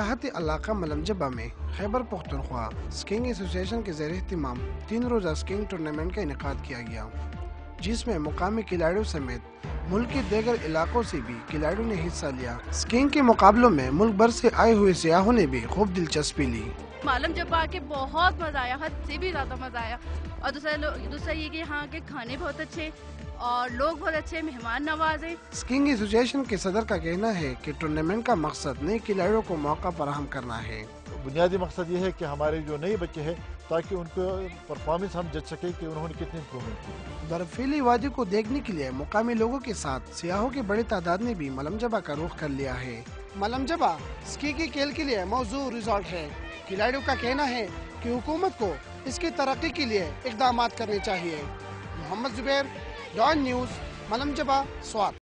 سیاحتی علاقہ ملمجبہ میں خیبر پختونخوا اسکینگ ایسوسی ایشن کے زیر اہتمام 3 روزہ اسکینگ ٹورنامنٹ کا انعقاد کیا گیا، جس میں مقامی کھلاڑیوں سمیت ملک کے دیگر علاقوں سے بھی کھلاڑیوں نے حصہ لیا۔ اسکینگ کے مقابلوں میں ملک بھر سے آئے ہوئے سیاحوں نے بھی خوب دلچسپی لی۔ ملمجبہ آ کے بہت مزہ آیا، حد سے بھی زیادہ مزہ آیا، اور دوسرا یہ کہ یہاں کے کھانے بہت اچھے اور لوگ بہت اچھے مہمان نواز ہیں۔ اسکینگ ایسوسی ایشن کے صدر کا کہنا ہے کہ ٹورنامنٹ کا مقصد نئے کھلاڑیوں کو موقع فراہم کرنا ہے۔ بنیادی مقصد یہ ہے کہ ہمارے جو نئے بچے ہیں تاکہ ان کو پرفارمنس ہم جج سکیں کہ انہوں نے کتنی امپرومنٹ کی۔ برفیلی وادی کو دیکھنے کے لیے مقامی لوگوں کے ساتھ سیاحوں کی بڑی تعداد نے بھی ملمجبہ کا رخ کر لیا ہے۔ ملمجبہ اسکی کے کھیل کے لیے موزوں ریزورٹ ہے۔ کھلاڑیوں کا کہنا ہے کہ حکومت کو اس کی ترقی کے لیے اقدامات کرنے چاہیے۔ محمد زبیر، ڈان نیوز، ملمجبہ، سوات۔